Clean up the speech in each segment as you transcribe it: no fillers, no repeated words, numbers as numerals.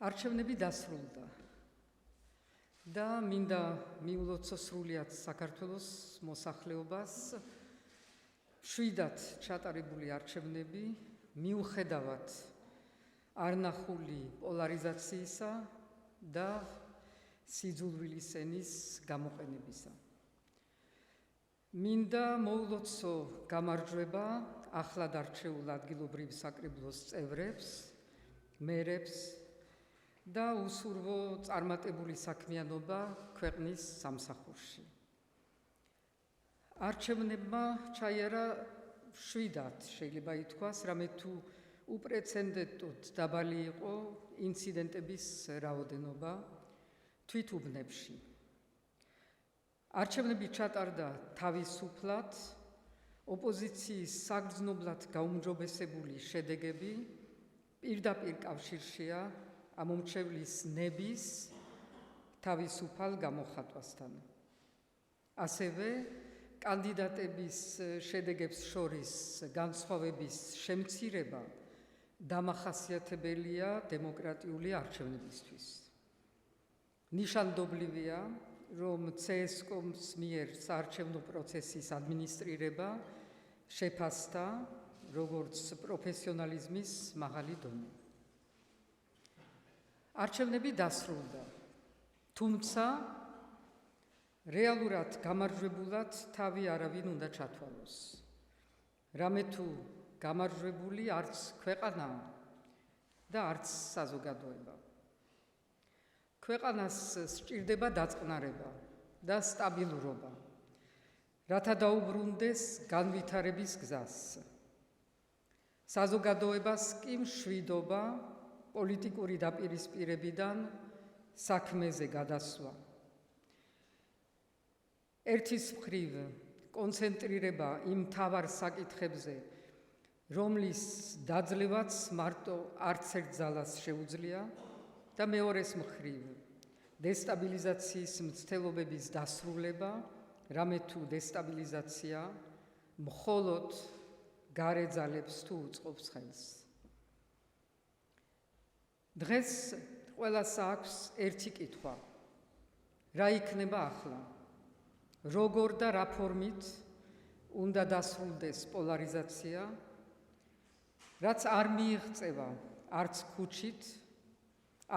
არჩევნები დასრულდა და მინდა მიულოცო სრულიად საქართველოს მოსახლეობას შვიდად ჩატარებული არჩევნები მიუხედავად არნახული პოლარიზაციისა და სიძულვილის ენის გამოყენებისა. მინდა მოულოცო გამარჯვება ახლად არჩეულ ადგილობრივ საკრებულოს წევრებს, მერებს და უსურვო წარმატებული საქმიანობა ქვეყნის სამსახურში. არჩევნებმა ჩაიარა შვიდად, შეიძლება ითქვას, რამე თუ უპრეცედენტოდ დაბალი იყო ინციდენტების რაოდენობა თვითუბნებში. არჩევნები ჩატარდა თავისუფლად, ოპოზიციის საგრძნობლად გაუმჯობესებული შედეგები პირდაპირ კავშირშია ამომრჩევლის ნების თავისუფალ გამოხატვასთან. ასევე კანდიდატების შედეგებს შორის განსხვავების შემცირება დამახასიათებელია დემოკრატიული არჩევნებისთვის. ნიშანდობლივია, რომ CSKM-ს მიერ საარჩევნო პროცესის ადმინისტრირება შეფასდა როგორც პროფესიონალიზმის მაღალი დონე. არჩევნები დასრულდა, თუმცა რეალურად გამარჯვებულად თავი არავინ უნდა ჩათვალოს. რამე თუ გამარჯვებული არც ქვეყანა და არც საზოგადოება. ქვეყანას სჭირდება დაწყნარება და სტაბილურობა, რათა დაუბრუნდეს განვითარების გზას. საზოგადოებას კი მშვიდობა პოლიტიკური დაპირისპირებიდან საქმეზე გადასვლა. ერთის მხრივ კონცენტრირება იმ მთავარ საკითხებზე, რომლის დაძლევაც მარტო არც ერთ ძალას შეუძლია და მეორეს მხრივ დესტაბილიზაციის მცდელობების დასრულება, რამე თუ დესტაბილიზაცია მხოლოდ გარე ძალებს თუ უწყობს ხელს. დღეს ყველას აქვს ერთი კითხვა: რა იქნება ახლა? როგორ და რა ფორმით უნდა დასრულდეს პოლარიზაცია, რაც არ მიიღწევა არც ქუჩით,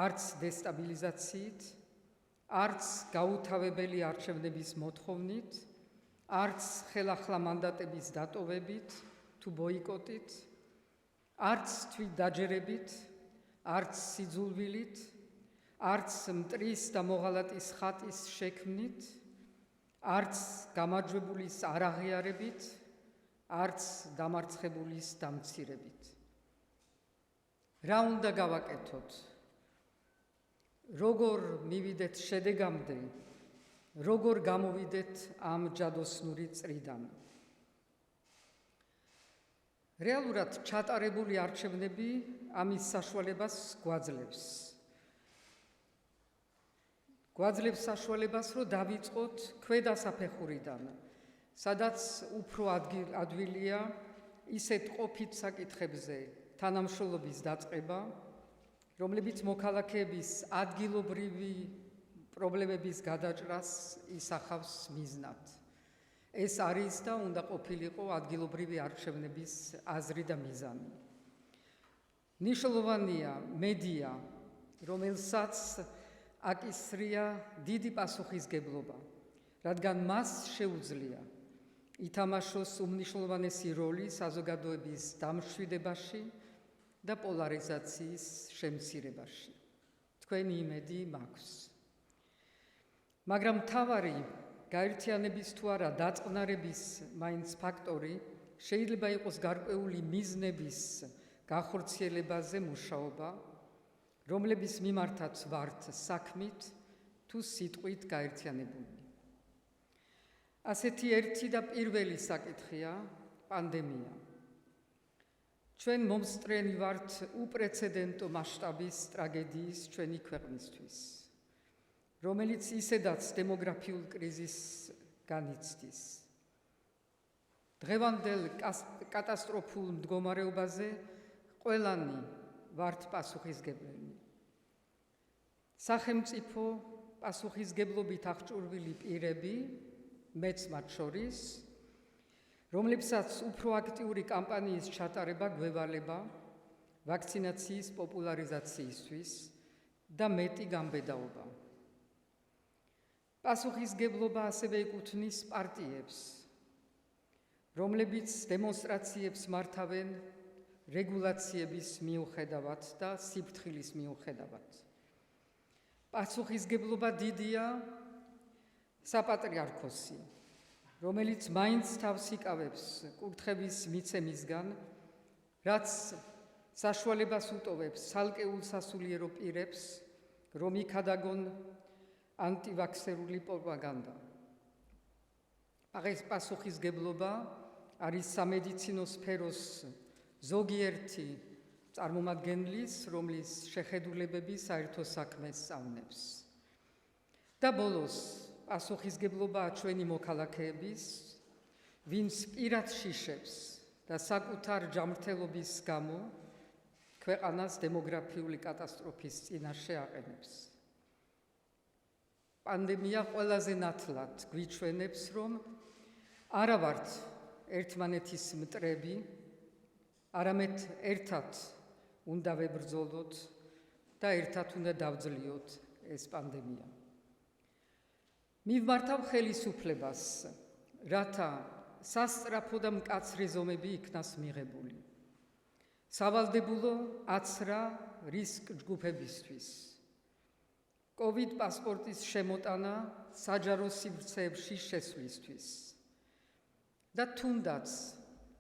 არც დესტაბილიზაციით, არც გაუთავებელი არჩევნების მოთხოვნით, არც ხელახლა მანდატების დატოვებით თუ ბოიკოტით, არც თვითდაჯერებით, არც სიძულვილით, არც მტრის და მოღალატის ხატის შექმნით, არც გამარჯვებულის არაღიარებით, არც დამარცხებულის დამცირებით. რა უნდა გავაკეთოთ? როგორ მივიდეთ შედეგამდე, როგორ გამოვიდეთ ამ ჯადოსნური წრიდან? რეალურად ჩატარებული არჩევნები ამის საშუალებას გვაძლევს. გვაძლევს საშუალებას, რომ დავიწყოთ ქვედა საფეხურიდან, სადაც უფრო ადვილია ისეთ ყოფით საკითხებზე თანამშრომლობის დაწყება, რომლებიც მოქალაქეების ადგილობრივი პრობლემების გადაჭრას ისახავს მიზნად. ეს არის და უნდა ყოფილიყო ადგილობრივი არჩევნების აზრი და მიზანი. ნიშნულოვანია მედია, რომელსაც აკისრია დიდი პასუხისგებლობა, რადგან მას შეუძლია ითამაშოს უმნიშვნელოვანესი როლი საზოგადოების დამშვიდებაში და პოლარიზაციის შემცირებაში. თქვენი იმედი მაქვს. მაგრამ მთავარი გაერთიანების თუ არა დაწყნარების მაინც ფაქტორი შეიძლება იყოს გარკვეული მიზნების გახორციელებაზე მუშაობა, რომლების მიმართაც ვართ საქმით თუ სიტყვით გაერთიანებული. ასეთი ერთი და პირველი საკითხია პანდემია. ჩვენ მომსწრენი ვართ უპრეცედენტო მასშტაბის ტრაგედიის ჩვენი ქვეყნისთვის, რომელიც ისედაც დემოგრაფიულ კრიზისს განიცდის. დღევანდელ კატასტროფულ მდგომარეობაზე ყველანი ვართ პასუხისმგებელი. სახელმწიფო პასუხისგებლობით აღჭურვილი პირები, მეც მათ შორის, რომლებსაც უფრო აქტიური კამპანიის ჩატარება გვევალება ვაქცინაციის პოპულარიზაციისთვის და მეტი გამბედაობა. პასუხისგებლობა ასევე ეკუთვნის პარტიებს, რომლებიც დემონსტრაციებს მართავენ რეგულაციების მიუხედავად და სიფრთხილის მიუხედავად. პასუხისგებლობა დიდია საპატრიარქოსი, რომელიც მაინც თავს იკავებს კურთხევის მიცემისგან, რაც საშუალებას უტოვებს ცალკეულ სასულიერო პირებს, რომ იქადაგონ ანტივაქსერული პროპაგანდა. პასუხისგებლობა არის სამედიცინო სფეროს ზოგიერთი წარმომადგენლის, რომლის შეხედულებები საერთო საქმეს სწავლებს. და ბოლოს, პასუხისგებლობაა ჩვენი მოქალაქეების, ვინც პირად შიშებს და საკუთარ ჯანმრთელობის გამო ქვეყანას დემოგრაფიული კატასტროფის წინაშე აყენებს. პანდემია ყველაზე ნათლად გვიჩვენებს, რომ არა ვართ ერთმანეთის მტრები, არამედ ერთად უნდა ვებრძოლოთ და ერთად უნდა დავძლიოთ ეს პანდემია. მივმართავ ხელისუფლებას, რათა სასწრაფო და მკაცრი ზომები იქნას მიღებული. სავალდებულო აცრა რისკ ჯგუფებისთვის. COVID პასპორტის შემოტანა საჯარო სივრცეებში შესვლისთვის. და თუნდაც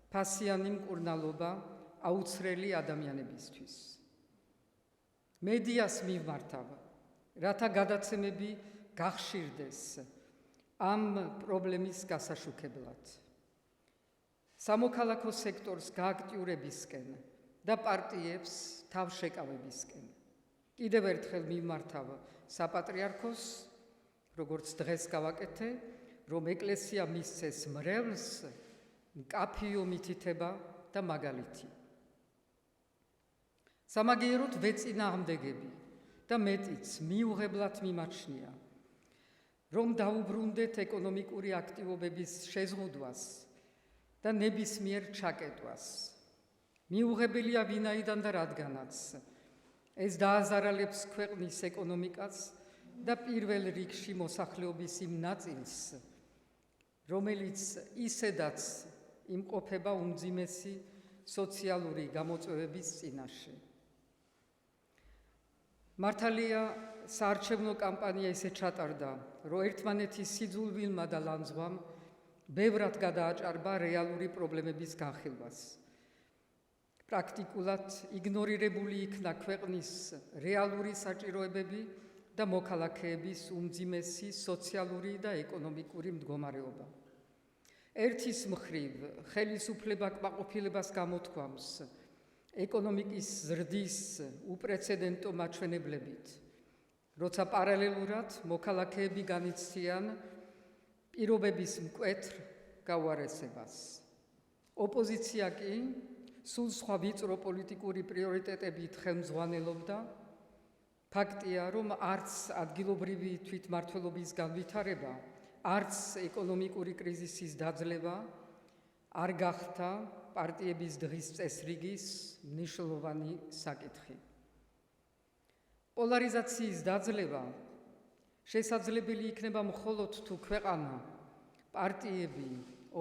ფასიანი მკურნალობა აუცრელი ადამიანებისთვის. მედიას მივმართავ, რათა გადაცემები გახშირდეს ამ პრობლემის გასაშუქებლად. სამოქალაქო სექტორს გააქტიურებისკენ და პარტიებს თავშეკავებისკენ. კიდევ ერთხელ მივმართავ საპატრიარქოს, როგორც დღეს გავაკეთე, რომ ეკლესია მისცეს მრევლს მკაფიო მითითება და მაგალითი. სამაგიეროდ ვეწინააღმდეგები და მეტიც მიუღებლად მიმაჩნია, რომ დაუბრუნდეთ ეკონომიკური აქტივობების შეზღუდვას და ნებისმიერ ჩაკეტვას. მიუღებელია ვინაიდან და რადგანაც ეს დააზარალებს ქვეყნის ეკონომიკას და პირველ რიგში მოსახლეობის იმ ნაწილს, რომელიც ისედაც იმყოფება უმძიმესი სოციალური გამოწვევების წინაშე. მართალია, საარჩევნო კამპანია ისე ჩატარდა, რომ ერთმანეთის სიძულვილმა და ლანძღვამ ბევრად გადააჭარბა რეალური პრობლემების განხილვას. პრაქტიკულად იგნორირებული იქნა ქვეყნის რეალური საჭიროებები და მოქალაქეების უმძიმესი სოციალური და ეკონომიკური მდგომარეობა. ერთის მხრივ ხელისუფლება კმაყოფილებას გამოთქვამს ეკონომიკის ზრდის უპრეცედენტო მაჩვენებლებით, როცა პარალელურად მოქალაქეები განიცდიან პირობების მკვეთრ გაუარესებას. ოპოზიცია კი სულ სხვა ვიწრო პოლიტიკური პრიორიტეტებით ხელმძღვანელობდა. ფაქტია, რომ არც ადგილობრივი თვითმმართველობის განვითარება, არც ეკონომიკური კრიზისის დაძლევა არ გახდა პარტიების დღის წესრიგის მნიშვნელოვანი საკითხი. პოლარიზაციის დაძლევა შესაძლებელი იქნება მხოლოდ თუ ქვეყანა, პარტიები,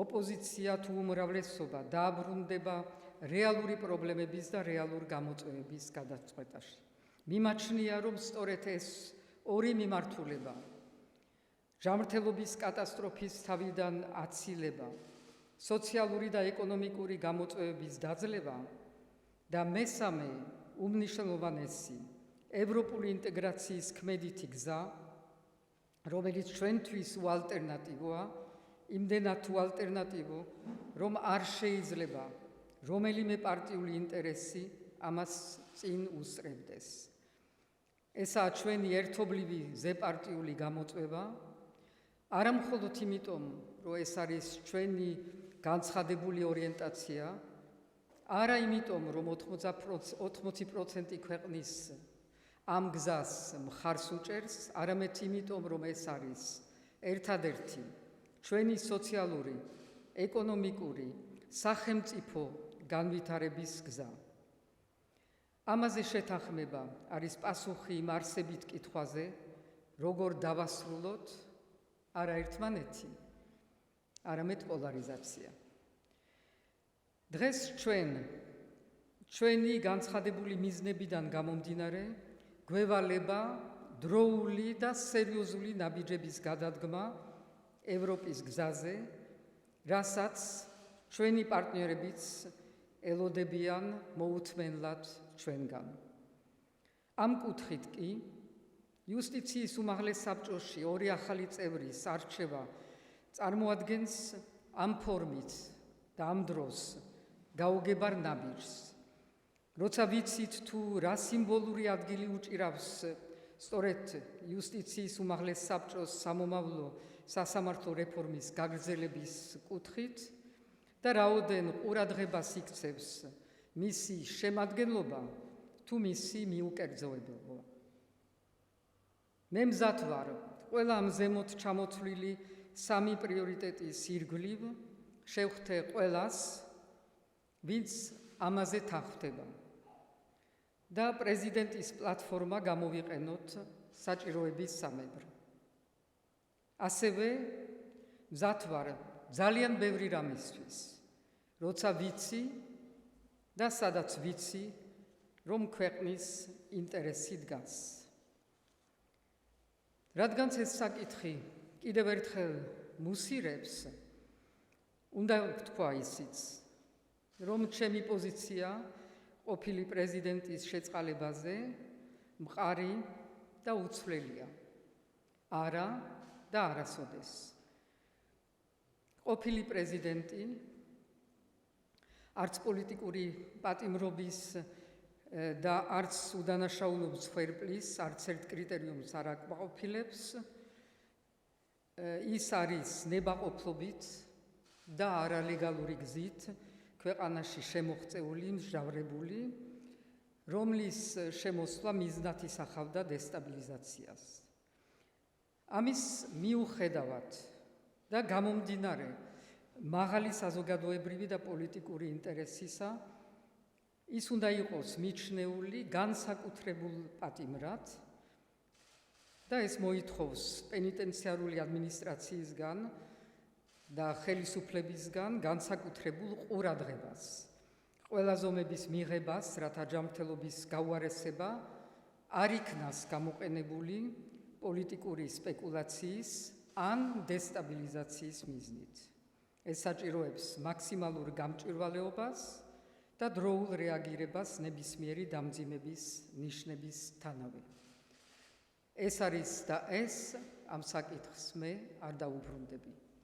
ოპოზიცია თუ უმრავლესობა დააბრუნდება რეალური პრობლემების და რეალურ გამოწვევების გადაწყვეტაში. მიმაჩნია, რომ სწორედ ეს ორი მიმართულება, ჯანმრთელობის კატასტროფის თავიდან აცილება, სოციალური და ეკონომიკური გამოწვევების დაძლევა და მესამე უმნიშვნელოვანესი ევროპული ინტეგრაციის ქმედითი გზა, რომელიც ჩვენთვის უალტერნატივოა, იმდენად უალტერნატივო, რომ არ შეიძლება რომელიმე პარტიული ინტერესი ამას წინ უსწრებდეს. ესაა ჩვენი ერთობლივი ზეპარტიული გამოწვევა, არა მხოლოდ იმიტომ, რომ ეს არის ჩვენი განცხადებული ორიენტაცია, არა იმიტომ, რომ 80% ქვეყნის ამ გზას მხარს უჭერს, არამედ იმიტომ, რომ ეს არის ერთადერთი ჩვენი სოციალური, ეკონომიკური, სახელმწიფო განვითარების გზა. ამაზე შეთანხმება არის პასუხი იმ არსებით კითხვაზე, როგორ დავასრულოთ არა ერთმანეთი, არამედ პოლარიზაცია. დღეს ჩვენი განცხადებული მიზნებიდან გამომდინარე, გვევალება დროული და სერიოზული ნაბიჯების გადადგმა ევროპის გზაზე, რასაც ჩვენი პარტნიორებიც ელოდებიან მოუთმენლად ჩვენგან. ამ კუთხით კი იუსტიციის უმაღლეს საბჭოში 2 ახალი წევრის არჩევა წარმოადგენს ამ ფორმით და ამ დროს გაუგებარ ნაბიჯს. როცა ვიცით თუ რა სიმბოლური ადგილი უჭირავს სწორედ იუსტიციის უმაღლეს საბჭოს სამომავლო სასამართლო რეფორმის გაგრძელების კუთხით და რაოდენ ყურადღებას იქცევს მისი შემადგენლობა თუ მისი მიუკერძოებობა. მე მზად ვარ ყველა ამ ზემოთ ჩამოთვლილი 3 პრიორიტეტის ირგვლივ შევხვდე ყველას, ვინც ამაზე თანხმდება და პრეზიდენტის პლატფორმა გამოვიყენოთ საჭიროების სამებრ. ასევე მზად ვარ ძალიან ბევრი რამისთვის, როცა ვიცი და სადაც ვიცი, რომ ქვეყნის ინტერესი დგას. რადგანაც ეს საკითხი კიდევ ერთხელ მუსირებს, უნდა ვთქვა ისიც, რომ ჩემი პოზიცია ყოფილი პრეზიდენტის შეწყალებაზე მყარი და უცვლელია. არა და არასოდეს. ყოფილი პრეზიდენტი არც პოლიტიკური პატიმრობის და არც უდანაშაულობის ხერხის არც ერთ კრიტერიუმს არ აკმაყოფილებს. ის არის ნებაყოფლობით და არალეგალური გზით ქვეყანაში შემოღწეული მსჯავრებული, რომლის შემოსვლა მიზნად ისახავდა დესტაბილიზაციას. ამის მიუხედავად და გამომდინარე მაღალი საზოგადოებრივი და პოლიტიკური ინტერესისა, ის უნდა იყოს მიჩნეული განსაკუთრებულ პატიმრად და ეს მოითხოვს პენიტენციარული ადმინისტრაციისგან და ხელისუფლებისგან განსაკუთრებულ ყურადღებას, ყველა ზომების მიღებას, რათა ჯანმრთელობის გაუარესება არ იქნას გამოყენებული პოლიტიკური სპეკულაციის ან დესტაბილიზაციის მიზნით. ეს საჭიროებს მაქსიმალურ გამჭვირვალეობას და დროულ რეაგირებას ნებისმიერი დამძიმების ნიშნებისთანავე. ეს არის და ეს ამ საკითხს მე არ დაუბრუნდები.